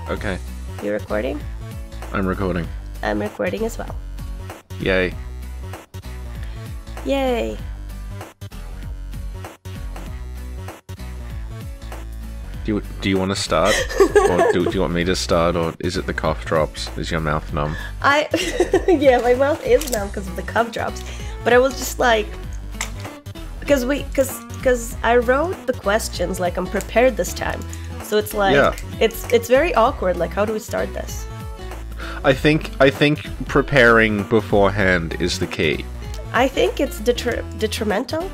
Okay. You recording? I'm recording. I'm recording as well. Yay. Yay. Do you want to start? Or do you want me to start? Or is it the cough drops? Is your mouth numb? Yeah, my mouth is numb because of the cough drops. But I was just like... Because I wrote the questions like I'm prepared this time. So it's like... Yeah. It's very awkward. Like, how do we start this? I think preparing beforehand is the key. I think it's detrimental.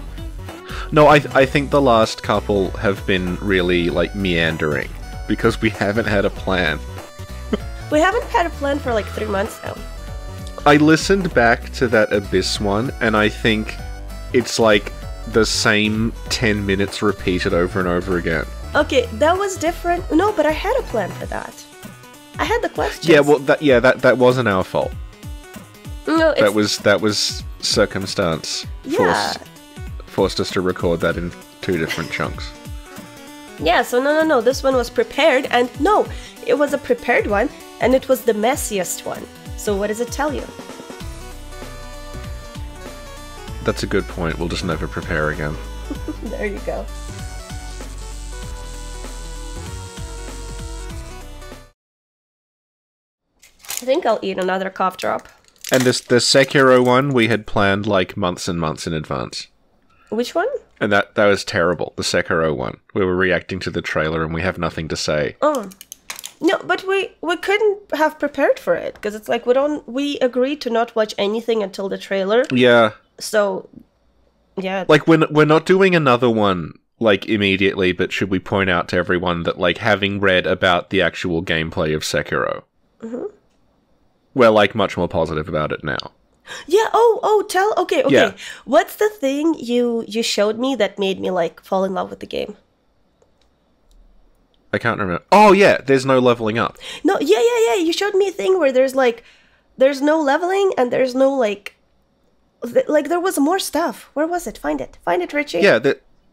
No, I think the last couple have been really, like, meandering. Because we haven't had a plan. We haven't had a plan for like 3 months now. I listened back to that Abyss one, and I think it's like the same 10 minutes repeated over and over again. Okay, that was different. No, but I had a plan for that. I had the questions. Yeah, well, that wasn't our fault. No, That was circumstance. Yeah. Forced us to record that in 2 different chunks. Yeah, so no, this one was prepared, and no, it was a prepared one, and it was the messiest one. So what does it tell you? That's a good point. We'll just never prepare again. There you go. I think I'll eat another cough drop. And the Sekiro one we had planned like months and months in advance. Which one? And that was terrible. The Sekiro one. We were reacting to the trailer and we have nothing to say. Oh. No, but we couldn't have prepared for it because it's like we agreed to not watch anything until the trailer. Yeah. So yeah. Like we're not doing another one like immediately, but should we point out to everyone that like having read about the actual gameplay of Sekiro, we're like much more positive about it now. Yeah, okay. Yeah. What's the thing you showed me that made me like fall in love with the game? I can't remember. Oh yeah, there's no leveling up. No, yeah. You showed me a thing where there's no leveling and there's no like there was more stuff. Where was it? Find it, Richie. Yeah,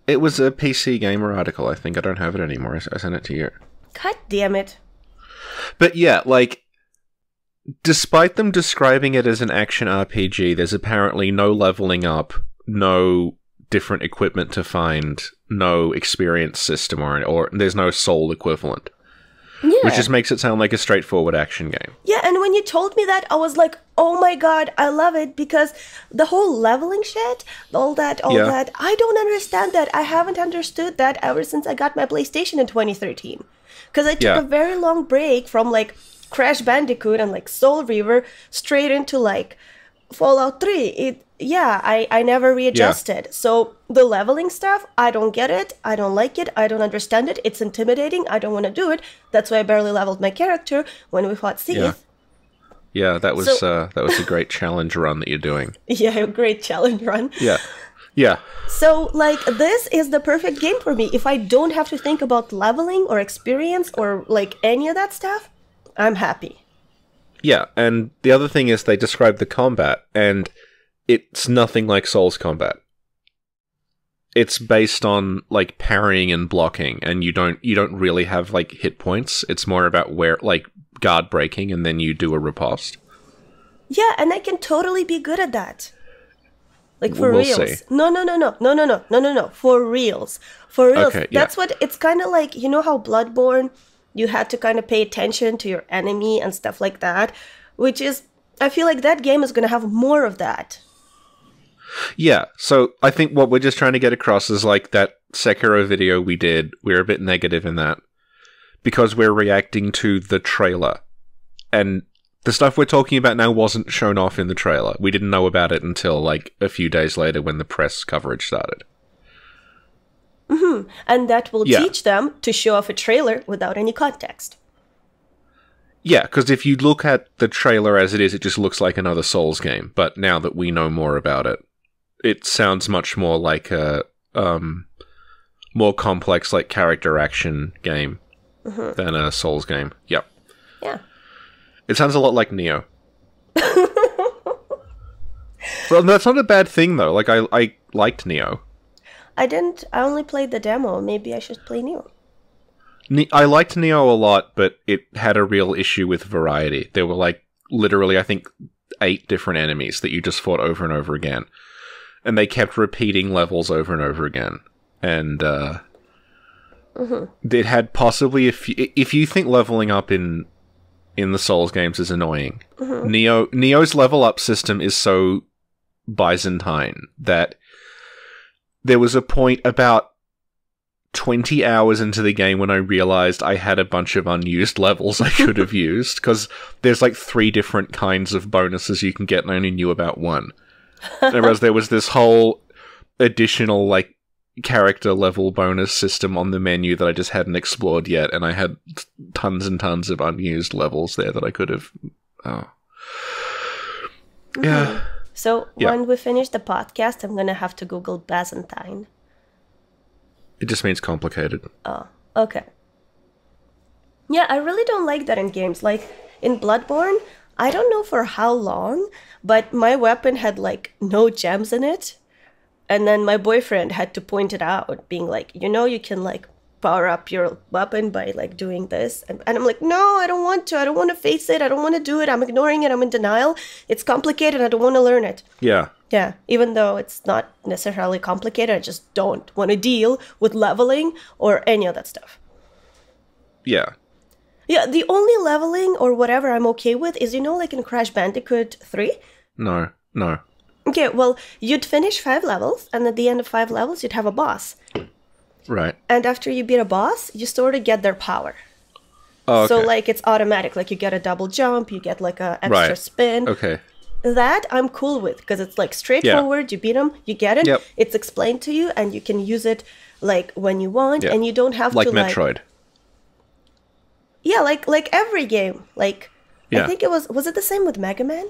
it was a PC Gamer article. I think I don't have it anymore. I sent it to you. God damn it. But yeah, like, despite them describing it as an action RPG, there's apparently no leveling up, no different equipment to find, no experience system, or there's no soul equivalent. Yeah. Which just makes it sound like a straightforward action game. Yeah, and when you told me that, I was like, oh my god, I love it, because the whole leveling shit, all that, I don't understand that. I haven't understood that ever since I got my PlayStation in 2013. Because I took a very long break from, like, Crash Bandicoot and, like, Soul Reaver straight into, like, Fallout 3. I never readjusted. Yeah. So the leveling stuff, I don't get it. I don't like it. I don't understand it. It's intimidating. I don't want to do it. That's why I barely leveled my character when we fought Seath. Yeah, that was a great challenge run that you're doing. Yeah, a great challenge run. Yeah. So, like, this is the perfect game for me. If I don't have to think about leveling or experience or, like, any of that stuff, I'm happy. Yeah, and the other thing is they describe the combat, and it's nothing like Souls combat. It's based on like parrying and blocking, and you don't really have like hit points. It's more about where like guard breaking, and then you do a riposte. Yeah, and I can totally be good at that. Like for we'll reals. See. No. For reals. For reals. Okay, yeah. That's what it's kind of like. You know how Bloodborne, you had to kind of pay attention to your enemy and stuff like that, which is, I feel like that game is going to have more of that. Yeah, so I think what we're just trying to get across is like that Sekiro video we did, we're a bit negative in that because we're reacting to the trailer. And the stuff we're talking about now wasn't shown off in the trailer. We didn't know about it until like a few days later when the press coverage started. And that will teach them to show off a trailer without any context. Yeah, because if you look at the trailer as it is, it just looks like another Souls game. But now that we know more about it, it sounds much more like a more complex, like character action game than a Souls game. Yep. Yeah. It sounds a lot like Neo. Well, that's not a bad thing though. Like I liked Neo. I only played the demo. Maybe I should play Neo. I liked Neo a lot, but it had a real issue with variety. There were like literally, I think, 8 different enemies that you just fought over and over again, and they kept repeating levels over and over again. And it had possibly, if you think leveling up in the Souls games is annoying, Neo's level up system is so Byzantine that there was a point about 20 hours into the game when I realized I had a bunch of unused levels I could have used, because there's like 3 different kinds of bonuses you can get, and I only knew about one. Whereas there was this whole additional like character level bonus system on the menu that I just hadn't explored yet, and I had tons and tons of unused levels there that I could have. Yeah. So when we finish the podcast, I'm gonna have to Google Byzantine. It just means complicated. Oh, okay. Yeah, I really don't like that in games. Like, in Bloodborne, I don't know for how long, but my weapon had, like, no gems in it. And then my boyfriend had to point it out, being like, you can, like, power up your weapon by, like, doing this. And I'm like, no, I don't want to. I don't want to face it. I don't want to do it. I'm ignoring it. I'm in denial. It's complicated. I don't want to learn it. Yeah. Yeah, even though it's not necessarily complicated, I just don't want to deal with leveling or any of that stuff. Yeah. Yeah, the only leveling or whatever I'm okay with is, like in Crash Bandicoot 3? No. Okay, well, you'd finish 5 levels, and at the end of 5 levels, you'd have a boss. Right. And after you beat a boss, you sort of get their power. Oh, okay. So, like, it's automatic. Like, you get a double jump, you get, like, a extra spin. Okay. That I'm cool with, because it's like straightforward. You beat them, you get it. Yep. It's explained to you, and you can use it like when you want, and you don't have like to Metroid. Yeah, like every game. Like I think it was it the same with Mega Man?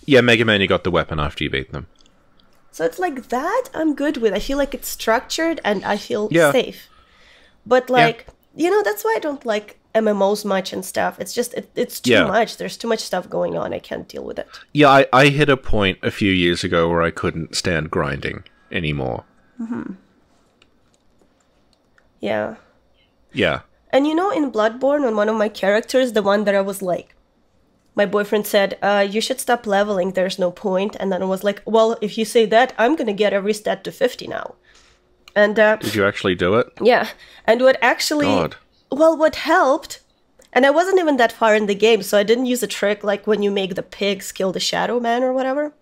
Yeah, Mega Man, you got the weapon after you beat them. So it's like that I'm good with. I feel like it's structured and I feel safe. But like that's why I don't like MMOs much and stuff. It's just it's too much. There's too much stuff going on. I can't deal with it. Yeah, I hit a point a few years ago where I couldn't stand grinding anymore. Yeah. Yeah. And in Bloodborne, on one of my characters, the one that I was like, my boyfriend said, you should stop leveling, there's no point. And then I was like, well, if you say that, I'm gonna get every stat to 50 now. And did you actually do it? Yeah. And what actually... God. Well, what helped, and I wasn't even that far in the game, so I didn't use a trick like when you make the pigs kill the Shadow Man or whatever.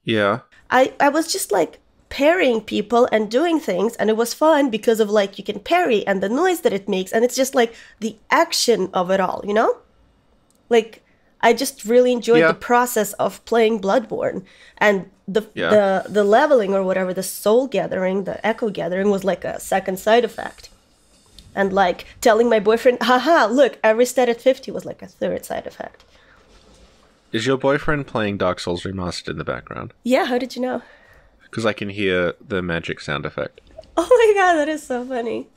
Yeah. I was just like parrying people and doing things, and it was fun because of like you can parry and the noise that it makes, and it's just like the action of it all, Like, I just really enjoyed the process of playing Bloodborne, and the leveling or whatever, the soul gathering, the echo gathering was like a second side effect. And like telling my boyfriend, haha, look, every stat at 50 was like a third side effect. Is your boyfriend playing Dark Souls Remastered in the background? Yeah, how did you know? Because I can hear the magic sound effect. Oh my god, that is so funny.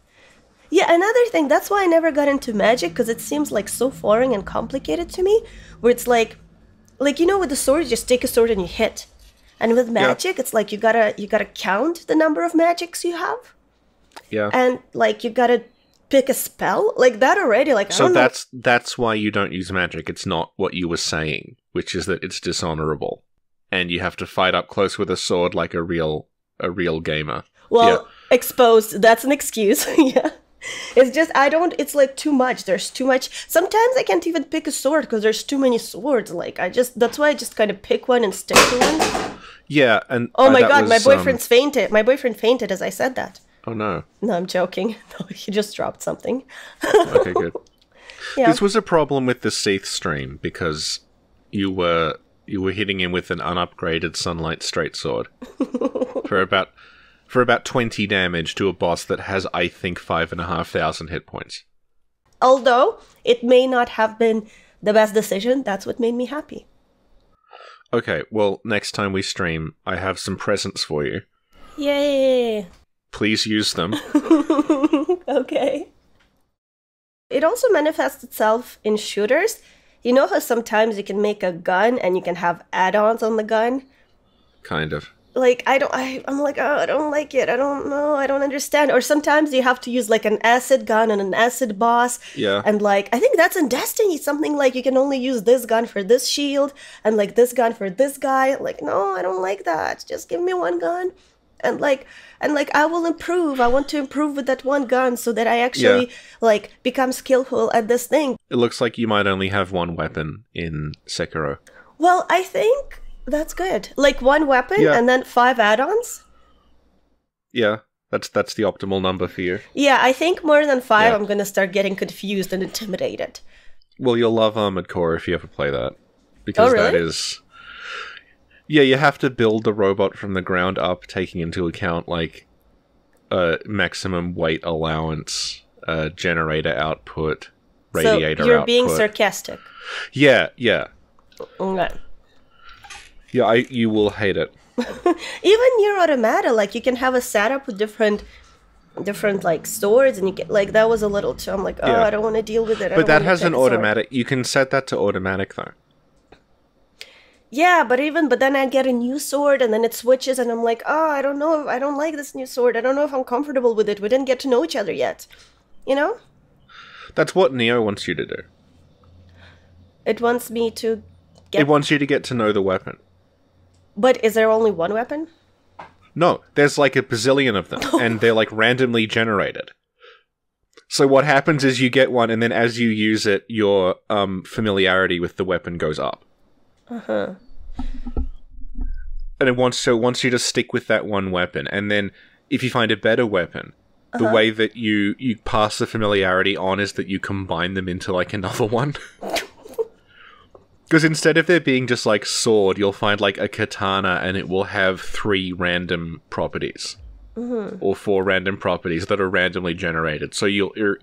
Yeah, another thing, that's why I never got into magic, because it seems like so foreign and complicated to me, where it's like with the sword, you just take a sword and you hit. And with magic, it's like you gotta count the number of magics you have. Yeah. And like you gotta pick a spell like that already. Like so that's why you don't use magic. It's not what you were saying, which is that it's dishonorable, and you have to fight up close with a sword like a real gamer. Well, exposed. That's an excuse. Yeah, it's just it's like too much. There's too much. Sometimes I can't even pick a sword because there's too many swords. Like that's why I just kind of pick one and stick to one. Yeah, and oh my god, my boyfriend's fainted. My boyfriend fainted as I said that. Oh no. No, I'm joking. No, he just dropped something. Okay, good. Yeah. This was a problem with the Seath stream because you were hitting him with an unupgraded Sunlight Straight Sword for about 20 damage to a boss that has, I think, 5,500 hit points. Although it may not have been the best decision, that's what made me happy. Okay, well, next time we stream, I have some presents for you. Yay! Please use them. Okay. It also manifests itself in shooters. You know how sometimes you can make a gun and you can have add-ons on the gun? Kind of. like I'm like, oh, I don't like it. I don't know. I don't understand. Or sometimes you have to use like an acid gun and an acid boss. Yeah. And like I think that's in Destiny, something like you can only use this gun for this shield and like this gun for this guy. Like, no, I don't like that. Just give me one gun. And like I will improve. I want to improve with that one gun so that I actually like become skillful at this thing. It looks like you might only have one weapon in Sekiro. Well, I think that's good. Like one weapon and then 5 add-ons? Yeah, that's the optimal number for you. Yeah, I think more than 5 I'm going to start getting confused and intimidated. Well, you'll love Armored Core if you ever play that. Because really? that is... Yeah, you have to build the robot from the ground up, taking into account, like, maximum weight allowance, generator output, radiator output. So you're being sarcastic. Yeah, yeah. Okay. Yeah, you will hate it. Even Nier Automata, like you can have a setup with different like swords, and you get like that was a little too. I'm like, oh, I don't want to deal with it. But that has an automatic. You can set that to automatic though. Yeah, but then I get a new sword, and then it switches, and I'm like, oh, I don't know. I don't like this new sword. I don't know if I'm comfortable with it. We didn't get to know each other yet, you know. That's what Neo wants you to do. It wants me to get. It wants you to get to know the weapon. But is there only one weapon? No, there's like a bazillion of them, and they're like randomly generated. So what happens is you get one, and then as you use it, your familiarity with the weapon goes up. Uh-huh. And it wants you to stick with that one weapon, and then if you find a better weapon, the way that you pass the familiarity on is that you combine them into like another one. Because instead of there being just, like, sword, you'll find, like, a katana, and it will have 3 random properties. Mm-hmm. Or 4 random properties that are randomly generated. So your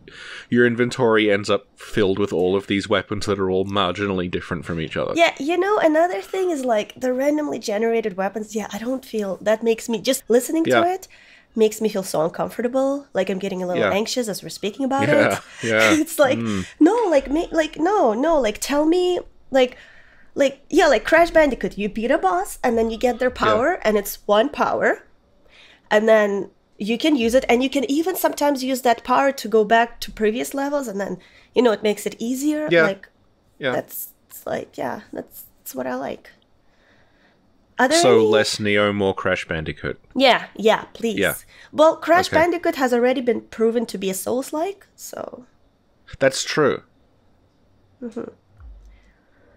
inventory ends up filled with all of these weapons that are all marginally different from each other. Yeah, you know, another thing is, like, the randomly generated weapons, I don't feel... That makes me... Just listening to it makes me feel so uncomfortable. Like, I'm getting a little anxious as we're speaking about it. Yeah, It's like, no, tell me... Like Crash Bandicoot, you beat a boss, and then you get their power, and it's 1 power, and then you can use it, and you can even sometimes use that power to go back to previous levels, and then, you know, it makes it easier. That's what I like. Less Neo, more Crash Bandicoot. Yeah, please. Yeah. Well, Crash Bandicoot has already been proven to be a Souls-like, so... That's true. Mm-hmm.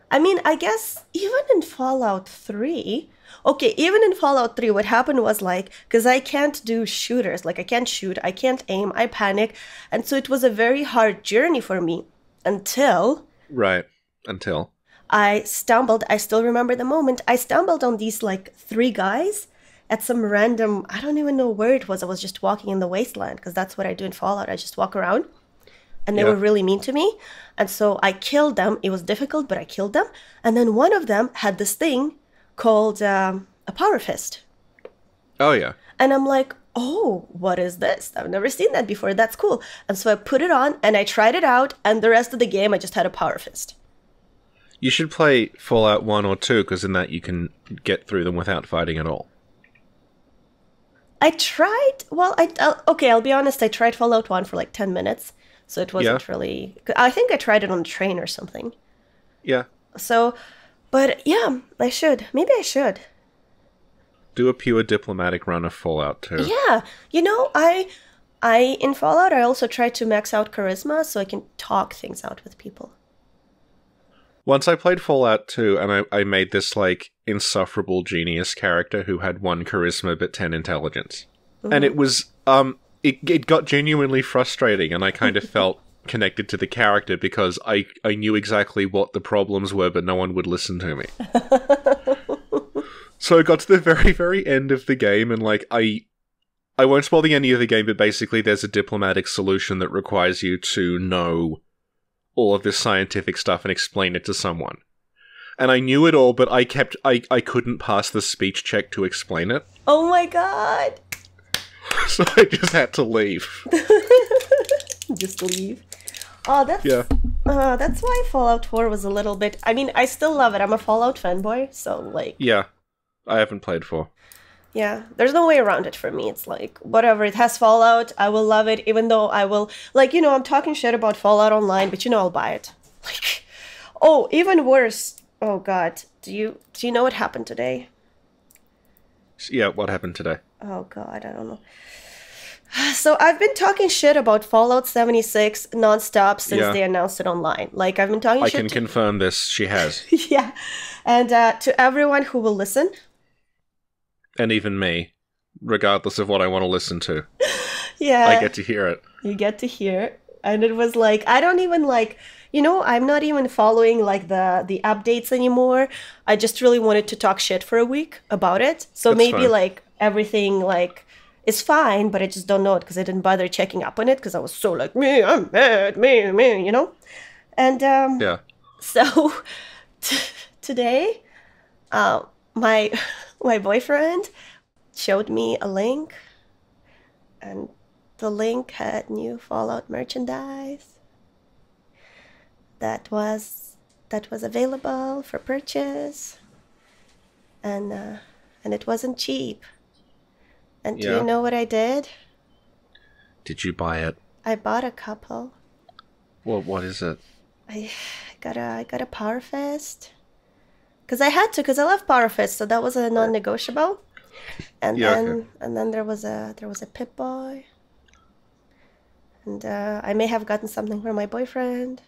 I mean, I guess even in Fallout 3... Okay, even in Fallout 3, what happened was, like... Because I can't do shooters. Like, I can't shoot, I can't aim, I panic. And so it was a very hard journey for me. Until... Right. Until... I still remember the moment, I stumbled on these, like, 3 guys... At some random... I don't even know where it was. I was just walking in the wasteland. Because that's what I do in Fallout. I just walk around. And they were really mean to me. And so I killed them. It was difficult, but I killed them. And then one of them had this thing called a power fist. Oh, yeah. And I'm like, oh, what is this? I've never seen that before. That's cool. And so I put it on, and I tried it out, and the rest of the game, I just had a power fist. You should play Fallout 1 or 2, because in that you can get through them without fighting at all. I tried... Well, I'll be honest. I tried Fallout 1 for like 10 minutes. So it wasn't really... I think I tried it on a train or something. Yeah. So, but yeah, I should. Maybe I should. Do a pure diplomatic run of Fallout 2. Yeah. You know, I in Fallout, I also tried to max out charisma so I can talk things out with people. Once I played Fallout 2, and I made this, like, insufferable genius character who had 1 charisma but 10 intelligence. Mm-hmm. And it was... It got genuinely frustrating, and I kind of felt connected to the character because I knew exactly what the problems were, but no one would listen to me. So I got to the very, very end of the game, and like I won't spoil the ending of the game, but basically there's a diplomatic solution that requires you to know all of this scientific stuff and explain it to someone. And I knew it all, but I couldn't pass the speech check to explain it. Oh my god! So I just had to leave. Just leave. Oh, that's why Fallout 4 was a little bit... I mean, I still love it. I'm a Fallout fanboy, so, like... Yeah. I haven't played 4. Yeah, there's no way around it for me. It's like, whatever, it has Fallout, I will love it, even though I will, like, I'm talking shit about Fallout Online, but I'll buy it. Like, oh, even worse. Oh, God. Do you know what happened today? Yeah, what happened today? Oh, God, I don't know. So I've been talking shit about Fallout 76 nonstop since they announced it online. Like, I've been talking shit. I can confirm this, she has. Yeah. And to everyone who will listen... And even me, regardless of what I want to listen to. Yeah. I get to hear it. You get to hear it. And it was like, I don't even like, I'm not even following like the updates anymore. I just really wanted to talk shit for a week about it. So that's maybe fine. Like everything like is fine, but I just don't know it because I didn't bother checking up on it because I was so like, I'm mad, me. And yeah. So today, my boyfriend showed me a link, and the link had new Fallout merchandise that was available for purchase, and it wasn't cheap. And do you know what I did? Did you buy it? I bought a couple. Well, what is it? I got a Power Fist. Because I had to, because I love Power Fist, so that was a non-negotiable. And then there was a Pip-Boy. And I may have gotten something for my boyfriend.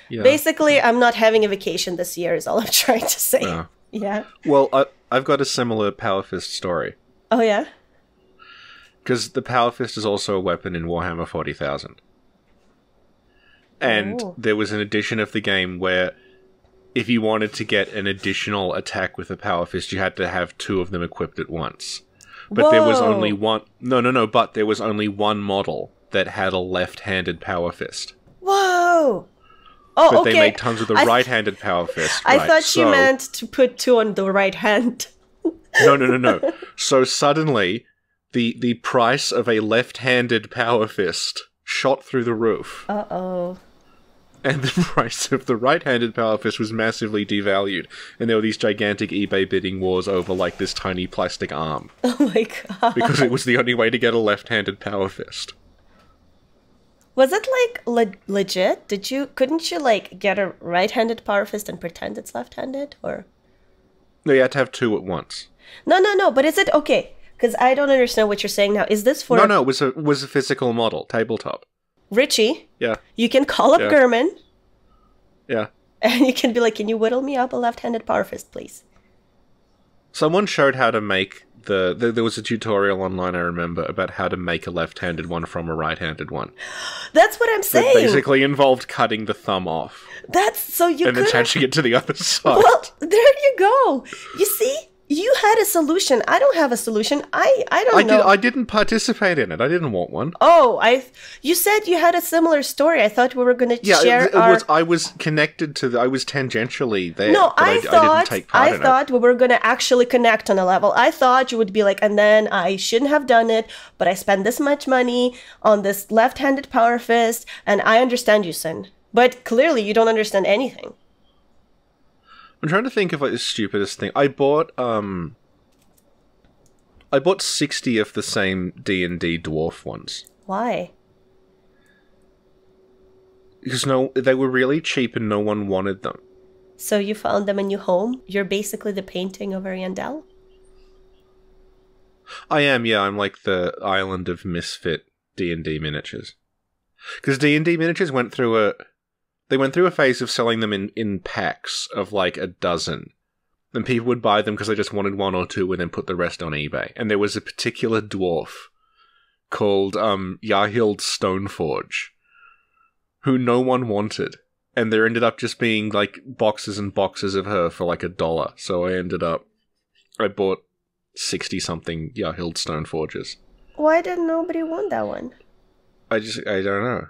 Yeah. Basically, I'm not having a vacation this year is all I'm trying to say. No. Yeah. Well, I've got a similar Power Fist story. Oh, yeah? Because the Power Fist is also a weapon in Warhammer 40,000. And there was an edition of the game where if you wanted to get an additional attack with a Power Fist, you had to have two of them equipped at once. But there was only one... No, but there was only one model that had a left-handed Power Fist. Whoa! Oh, but they made tons of the right-handed Power Fist. I thought she meant to put two on the right hand. No. So suddenly, the price of a left-handed Power Fist shot through the roof. Uh-oh. And the price of the right-handed Power Fist was massively devalued. And there were these gigantic eBay bidding wars over, like, this tiny plastic arm. Oh my god. Because it was the only way to get a left-handed Power Fist. Was it, like, legit? Couldn't you, like, get a right-handed Power Fist and pretend it's left-handed, or...? No, you had to have two at once. No, but is it... Okay, because I don't understand what you're saying now. Is this for... No, it was a physical model, tabletop. Richie, yeah, you can call up Gurman. Yeah. And you can be like, can you whittle me up a left-handed Power Fist, please? Someone showed how to make there was a tutorial online, I remember, about how to make a left-handed one from a right-handed one. That's what I'm saying. It basically involved cutting the thumb off. And attaching it to the other side. Well, there you go. You see? You had a solution. I don't have a solution. I don't know. I didn't participate in it. I didn't want one. Oh, you said you had a similar story. I thought we were going to share I was connected to I was tangentially there. No, I didn't take part in it. I thought we were going to actually connect on a level. I thought you would be like, and then I shouldn't have done it, but I spent this much money on this left-handed Power Fist, and I understand you, Sin. But clearly you don't understand anything. I'm trying to think of like the stupidest thing. I bought 60 of the same D&D dwarf ones. Why? Because they were really cheap and no one wanted them. So you found them a new home? You're basically the painting of Ariandel? I am, yeah. I'm like the island of misfit D&D miniatures. Because D&D miniatures went through a phase of selling them in packs of like a dozen. And people would buy them because they just wanted one or two and then put the rest on eBay. And there was a particular dwarf called Yahild Stoneforge who no one wanted. And there ended up just being like boxes and boxes of her for like $1. So I bought 60-something Yahild Stoneforges. Why did nobody want that one? I don't know.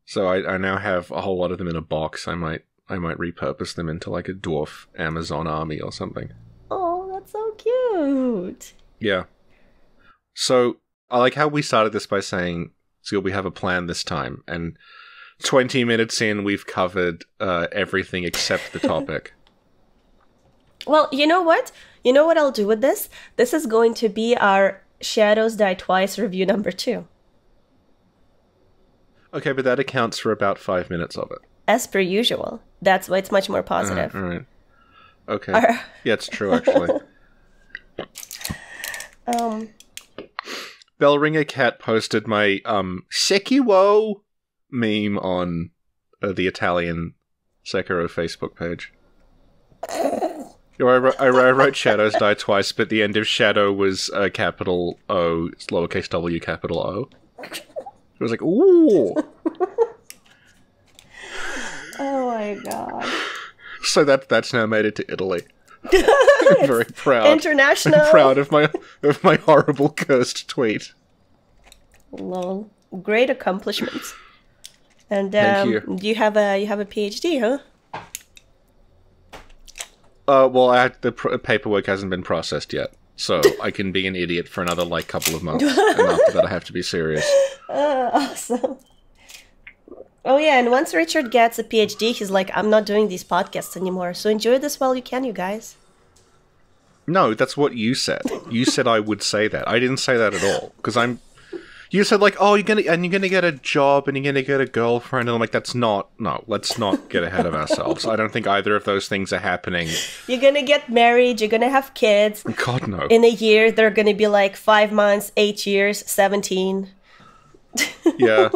So I now have a whole lot of them in a box. I might repurpose them into like a dwarf Amazon army or something. Oh, that's so cute. Yeah. So I like how we started this by saying, so we have a plan this time, and 20 minutes in, we've covered everything except the topic. Well, you know what? You know what I'll do with this? This is going to be our Shadows Die Twice review number 2. Okay, but that accounts for about 5 minutes of it. As per usual. That's why it's much more positive. All right. Okay. Yeah, it's true, actually. Bellringer Cat posted my Sekiro meme on the Italian Sekiro Facebook page. I wrote Shadows Die Twice, but the end of Shadow was capital O, lowercase w, capital O. It was like, ooh! Oh my god. So that's now made it to Italy. I'm very proud. International. I'm proud of my horrible cursed tweet. Lol. Great accomplishments. And Thank you. you have a PhD, huh? Well, the paperwork hasn't been processed yet, so I can be an idiot for another couple of months, and after that I have to be serious. Awesome. Oh yeah, and once Richard gets a PhD, he's like, I'm not doing these podcasts anymore, so enjoy this while you can, you guys. No, that's what you said. You said I would say that. I didn't say that at all, because you said oh, you're gonna get a job and you're gonna get a girlfriend, and I'm like, let's not get ahead of ourselves. I don't think either of those things are happening. You're gonna get married, you're gonna have kids. God, no. In a year, they're gonna be 5 months, 8 years, 17. Yeah.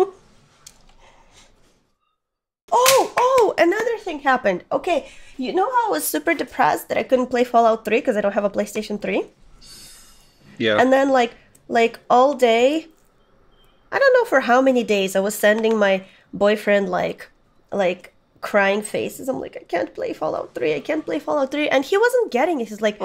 Oh, another thing happened. Okay, you know how I was super depressed that I couldn't play Fallout 3 because I don't have a PlayStation 3? Yeah. And then all day, I don't know for how many days, I was sending my boyfriend like crying faces. I'm like, I can't play Fallout 3. I can't play Fallout 3. And he wasn't getting it. He was like,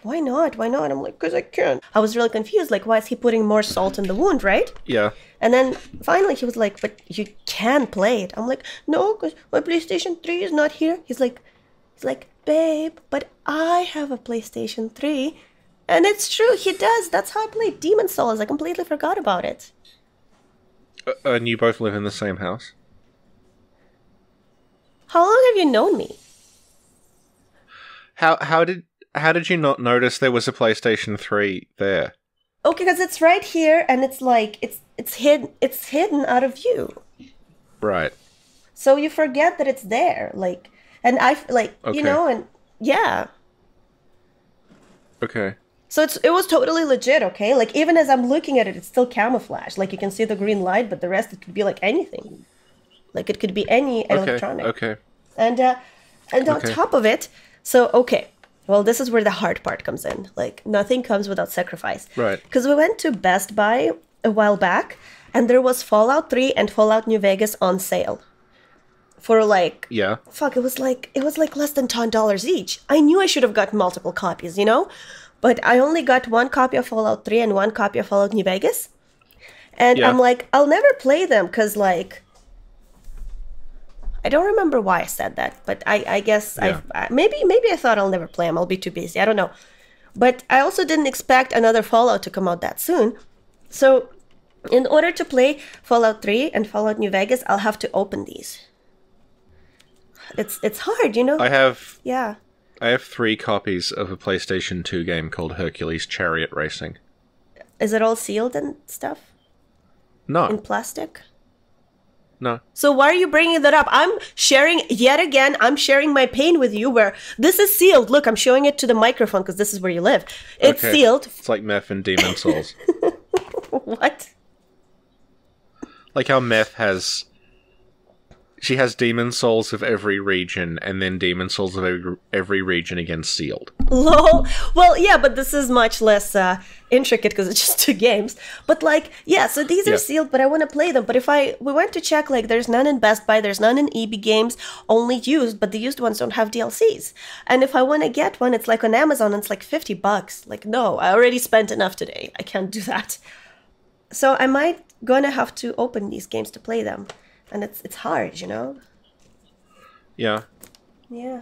why not? Why not? I'm like, because I can't. I was really confused. Why is he putting more salt in the wound, right? Yeah. And then finally he was like, but you can play it. I'm like, no, because my PlayStation 3 is not here. He's like, babe, but I have a PlayStation 3. And it's true, he does. That's how I played Demon Souls. I completely forgot about it. And you both live in the same house? How long have you known me? How did you not notice there was a PlayStation 3 there? Okay, because it's right here, and it's it's hidden out of view. Right. So you forget that it's there, and I okay. and yeah. Okay. So it was totally legit, okay? Even as I'm looking at it, it's still camouflaged. You can see the green light, but the rest, it could be anything. It could be any electronic. Okay. And on top of it, well, this is where the hard part comes in. Nothing comes without sacrifice. Right. Because we went to Best Buy a while back, and there was Fallout 3 and Fallout New Vegas on sale. For yeah. Fuck, it was less than $10 each. I knew I should have gotten multiple copies, But I only got one copy of Fallout 3 and one copy of Fallout New Vegas. And yeah. I'm like, I'll never play them because I don't remember why I said that, but I guess yeah. Maybe I thought I'll never play them. I'll be too busy. I don't know. But I also didn't expect another Fallout to come out that soon. So in order to play Fallout 3 and Fallout New Vegas, I'll have to open these. It's hard, I have 3 copies of a PlayStation 2 game called Hercules Chariot Racing. Is it all sealed and stuff? No. In plastic? No. So why are you bringing that up? I'm sharing my pain with you where this is sealed. Look, I'm showing it to the microphone because this is where you live. It's sealed. It's like Meth and Demon Souls. What? Like how Meth has... She has Demon Souls of every region, and then Demon Souls of every region again sealed. Lol. Well, yeah, but this is much less intricate because it's just 2 games. But so these are sealed, but I want to play them. But we went to check, there's none in Best Buy, there's none in EB Games, only used, but the used ones don't have DLCs. And if I want to get one, it's on Amazon, and it's $50. No, I already spent enough today. I can't do that. So I might gonna have to open these games to play them. And it's hard, Yeah. Yeah.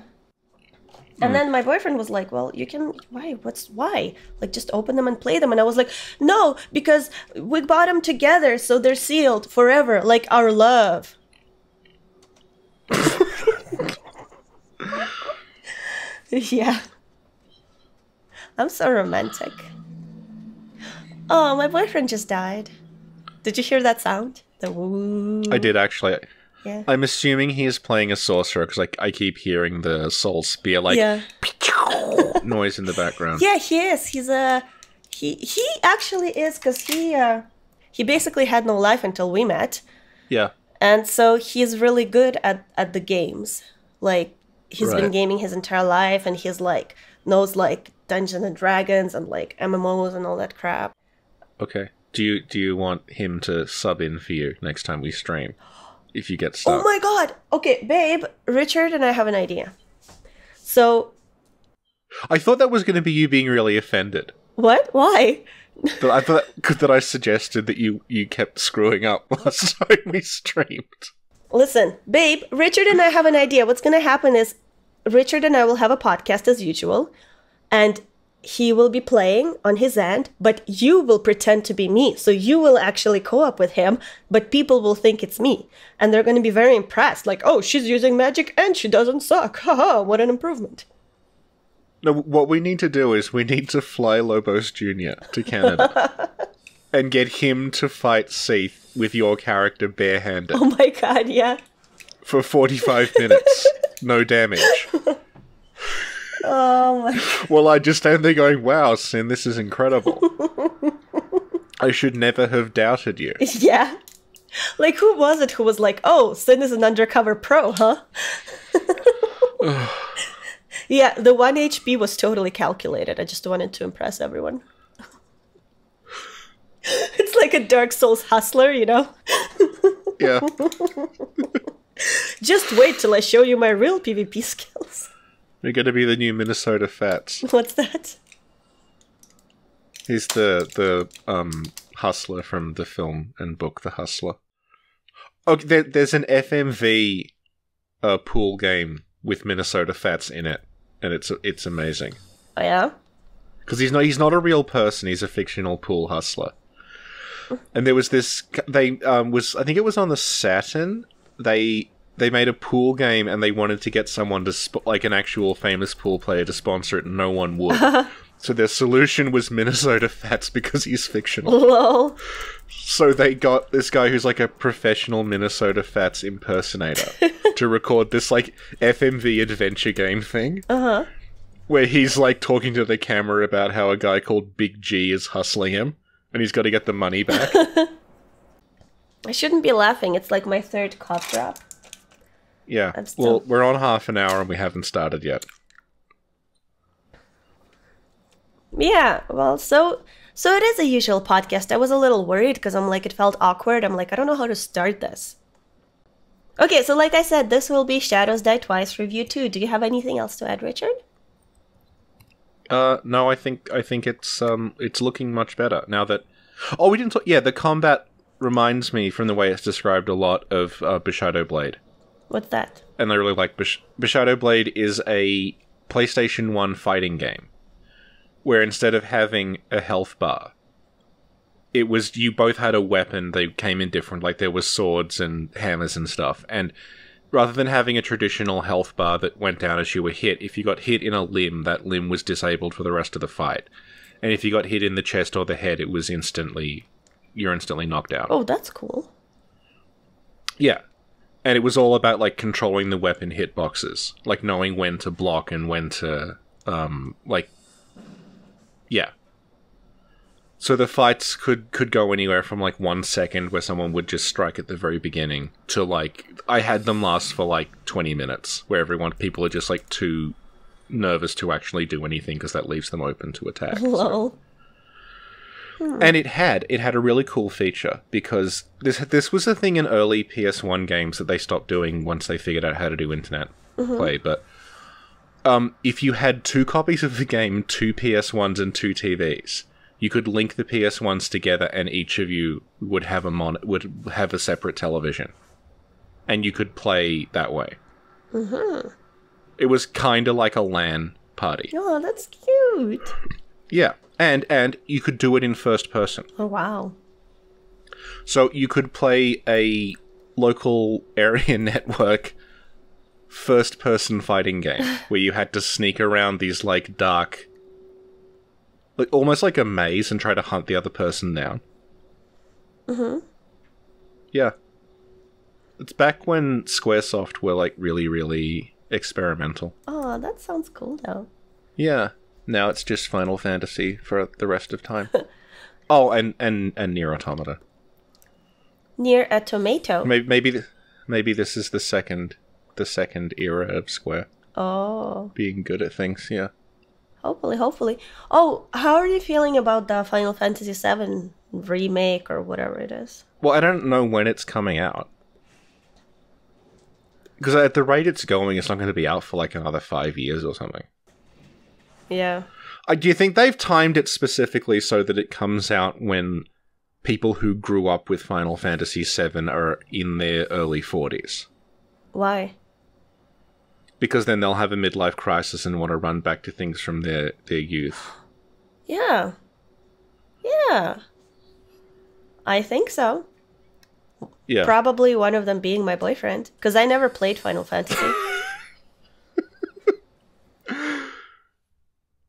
And then my boyfriend was like, well, you can, why? Just open them and play them. And I was like, no, because we bought them together, so they're sealed forever, like our love. Yeah. I'm so romantic. Oh, my boyfriend just died. Did you hear that sound? The woo. I did, actually. Yeah. I'm assuming he is playing a sorcerer, because I keep hearing the soul spear, like, noise in the background. Yeah, he is. He's a... He actually is, because he basically had no life until we met. Yeah. And so he's really good at the games. Like, he's been gaming his entire life, and he's, like, knows, like, Dungeons and Dragons and, like, MMOs and all that crap. Okay. Do you want him to sub in for you next time we stream? If you get stuck. Oh my god! Okay, babe, Richard and I have an idea. So... I thought that was going to be you being really offended. What? Why? But I thought that I suggested that you kept screwing up last time we streamed. Listen, babe, Richard and I have an idea. What's going to happen is Richard and I will have a podcast as usual, and he will be playing on his end, but you will pretend to be me. So you will actually co-op with him, but people will think it's me. And they're going to be very impressed. Like, oh, she's using magic and she doesn't suck. Haha, what an improvement. No, what we need to do is we need to fly Lobos Jr. to Canada and get him to fight Seath with your character barehanded. Oh my god, yeah. For 45 minutes. No damage. Oh my... Well, I just stand there going, wow, Sin, this is incredible. I should never have doubted you. Yeah. Like, who was it who was like, oh, Sin is an undercover pro, huh? Yeah, the 1 HP was totally calculated. I just wanted to impress everyone. It's like a Dark Souls hustler, you know? Yeah. Just wait till I show you my real PvP skills. You're going to be the new Minnesota Fats. What's that? He's the hustler from the film and book The Hustler. Okay, there's an FMV pool game with Minnesota Fats in it, and it's amazing. Oh yeah? Because he's not a real person, he's a fictional pool hustler. And there was this, I think it was on the Saturn, they made a pool game and they wanted to get someone to, like an actual famous pool player to sponsor it, and no one would. So their solution was Minnesota Fats because he's fictional. Lol. So they got this guy who's like a professional Minnesota Fats impersonator to record this like FMV adventure game thing. Uh-huh. Where he's like talking to the camera about how a guy called Big G is hustling him and he's got to get the money back. I shouldn't be laughing. It's like my third cough drop. Yeah. Well, we're on half an hour and we haven't started yet. Yeah, well, so it is a usual podcast. I was a little worried because I'm like, it felt awkward. I'm like, I don't know how to start this. Okay, so like I said, this will be Shadows Die Twice Review 2. Do you have anything else to add, Richard? No, I think it's looking much better now that... Oh, we didn't talk... Yeah, the combat reminds me, from the way it's described, a lot of Bushido Blade. What's that? And I really like... Bushido Blade is a PlayStation 1 fighting game, where instead of having a health bar, it was, you both had a weapon. They came in different, like there was swords and hammers and stuff. And rather than having a traditional health bar that went down as you were hit, if you got hit in a limb, that limb was disabled for the rest of the fight. And if you got hit in the chest or the head, it was you're instantly knocked out. Oh, that's cool. Yeah. And it was all about, like, controlling the weapon hitboxes. Like, knowing when to block and when to, yeah. So the fights could go anywhere from, like, 1 second where someone would just strike at the very beginning to, like, I had them last for, like, 20 minutes, where people are just, like, too nervous to actually do anything because that leaves them open to attack. Lol. So. And it had a really cool feature, because this was a thing in early PS1 games that they stopped doing once they figured out how to do internet play, but if you had 2 copies of the game, 2 PS1s and 2 TVs, you could link the PS1s together and each of you would have a separate television. And you could play that way. Mm-hmm. It was kind of like a LAN party. Oh, that's cute. Yeah. And you could do it in first person. Oh, wow. So you could play a local area network first-person fighting game where you had to sneak around these, like, dark like almost like a maze and try to hunt the other person down. Mm-hmm. Yeah. It's back when Squaresoft were like really, really experimental. Oh, that sounds cool though. Yeah. Now it's just Final Fantasy for the rest of time. Oh, and Nier Automata. Near a tomato. Maybe this is the second era of Square. Oh. Being good at things, yeah. Hopefully. Oh, how are you feeling about the Final Fantasy VII remake or whatever it is? Well, I don't know when it's coming out. Because at the rate it's going, it's not going to be out for like another 5 years or something. Yeah. Do you think they've timed it specifically so that it comes out when people who grew up with Final Fantasy VII are in their early 40s? Why? Because then they'll have a midlife crisis and want to run back to things from their youth. Yeah. Yeah. I think so. Yeah. Probably one of them being my boyfriend, because I never played Final Fantasy.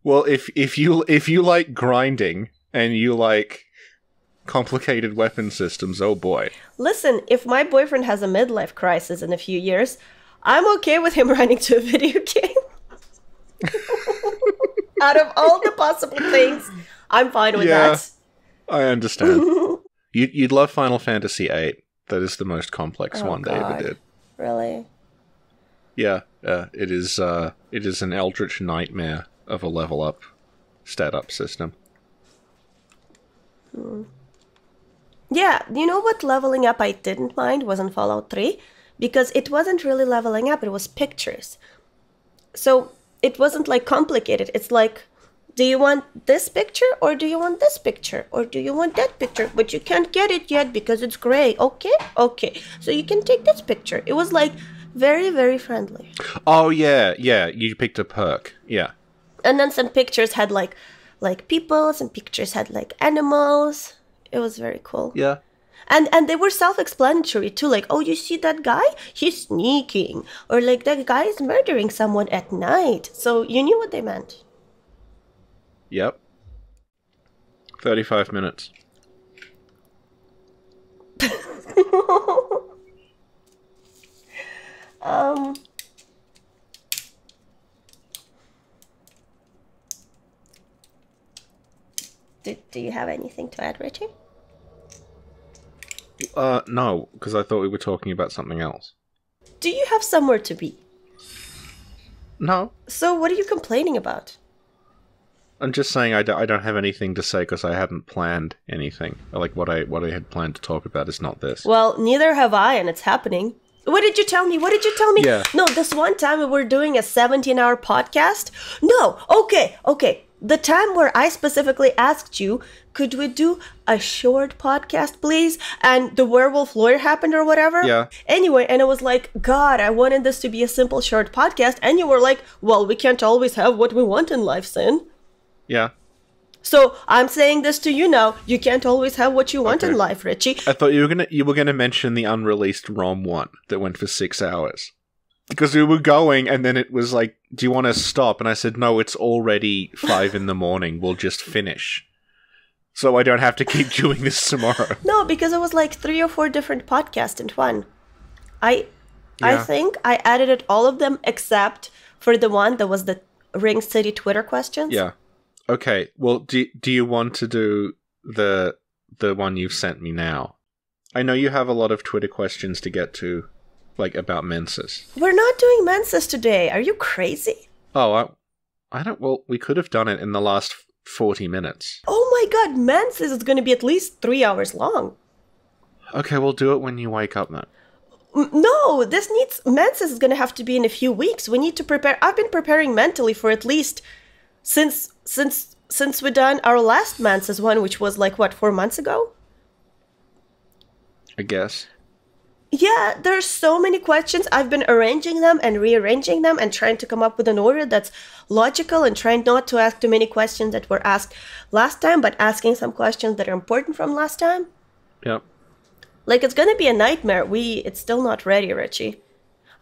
Well, if you like grinding and you like complicated weapon systems, oh boy. Listen, if my boyfriend has a midlife crisis in a few years, I'm okay with him running to a video game. Out of all the possible things, I'm fine with that. I understand. You'd love Final Fantasy VIII. That is the most complex one they ever did. Really? Yeah, it is an eldritch nightmare of a level up, stat up system. Yeah, you know what leveling up I didn't mind was in Fallout 3? Because it wasn't really leveling up, it was pictures. So it wasn't like complicated. It's like, do you want this picture or do you want this picture? Or do you want that picture? But you can't get it yet because it's gray. Okay? Okay. So you can take this picture. It was like very, very friendly. Oh, yeah. You picked a perk. Yeah. And then some pictures had like people, some pictures had like animals. It was very cool. Yeah. And they were self-explanatory too, like, oh, you see that guy? He's sneaking. Or like, that guy is murdering someone at night. So you knew what they meant. Yep. 35 minutes. Do you have anything to add, Richie? No, because I thought we were talking about something else. Do you have somewhere to be? No. So what are you complaining about? I'm just saying I don't have anything to say because I hadn't planned anything. Like, what I had planned to talk about is not this. Well, neither have I, and it's happening. What did you tell me? Yeah. No, this one time we were doing a 17-hour podcast. No, okay. The time where I specifically asked you, could we do a short podcast, please? And the werewolf lawyer happened or whatever. Yeah. Anyway, and I was like, God, I wanted this to be a simple short podcast. And you were like, well, we can't always have what we want in life, Sin. Yeah. So I'm saying this to you now. You can't always have what you want in life, Richie. I thought you were gonna mention the unreleased ROM 1 that went for 6 hours. Because we were going, and then it was like, do you want to stop? And I said, no, it's already 5 in the morning. We'll just finish. So I don't have to keep doing this tomorrow. No, because it was like 3 or 4 different podcasts in one. I think I edited all of them except for the one that was the Ring City Twitter questions. Yeah. Okay, well, do you want to do the one you've sent me now? I know you have a lot of Twitter questions to get to, like, about Menses. We're not doing Menses today. Are you crazy? Oh, I don't... Well, we could have done it in the last 40 minutes. Oh my god, Menses is going to be at least 3 hours long. Okay, we'll do it when you wake up, then. No, Menses is going to have to be in a few weeks. We need to prepare. I've been preparing mentally for at least... Since we done our last Menses one, which was like, what, 4 months ago? I guess. Yeah, there's so many questions. I've been arranging them and rearranging them and trying to come up with an order that's logical and trying not to ask too many questions that were asked last time, but asking some questions that are important from last time. Yep. Like, it's gonna be a nightmare. It's still not ready, Richie.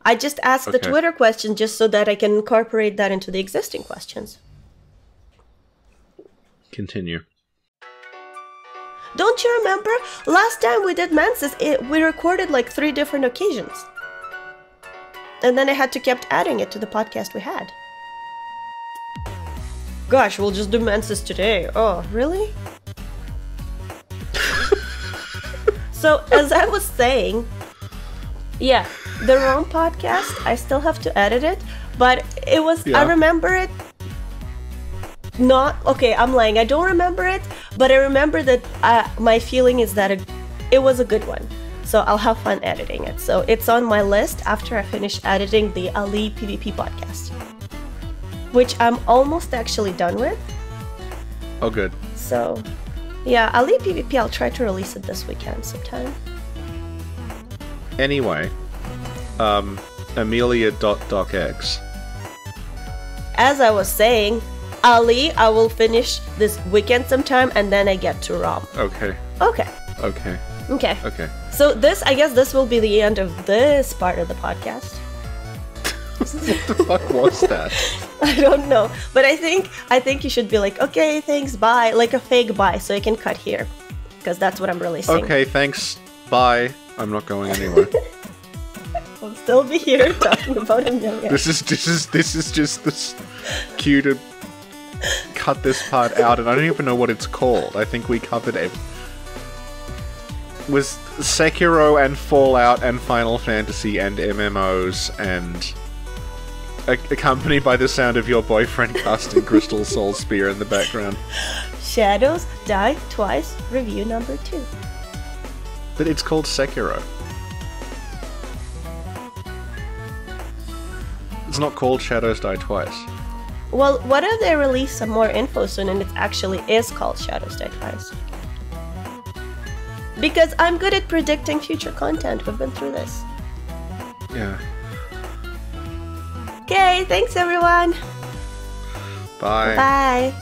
I just asked the Twitter question just so that I can incorporate that into the existing questions. Continue. Don't you remember? Last time we did Mansis, we recorded like 3 different occasions. And then I had to keep adding it to the podcast we had. Gosh, we'll just do Mansis today. Oh, really? So, as I was saying, yeah, the wrong podcast, I still have to edit it, but it was, I remember it not, okay, I'm lying, I don't remember it, but I remember that my feeling is that it was a good one. So I'll have fun editing it. So it's on my list after I finish editing the Ali PvP podcast, which I'm almost actually done with. Oh, good. So, yeah, Ali PvP, I'll try to release it this weekend sometime. Anyway, Amelia.docx. As I was saying, Ali, I will finish this weekend sometime, and then I get to ROM. Okay. Okay. Okay. Okay. Okay. So I guess this will be the end of this part of the podcast. What the fuck was that? I don't know, but I think you should be like, okay, thanks, bye, like a fake bye, so I can cut here, because that's what I'm really saying. Okay, thanks, bye. I'm not going anywhere. I'll still be here talking about Amelia. This is just this cue to cut this part out, and I don't even know what it's called. I think we covered it. Was Sekiro and Fallout and Final Fantasy and MMOs and accompanied by the sound of your boyfriend casting Crystal Soul Spear in the background. Shadows Die Twice, review number 2. But it's called Sekiro. It's not called Shadows Die Twice. Well, what if they release some more info soon and it actually is called Shadows Die Twice? Because I'm good at predicting future content. We've been through this. Yeah. Okay, thanks everyone. Bye. Bye.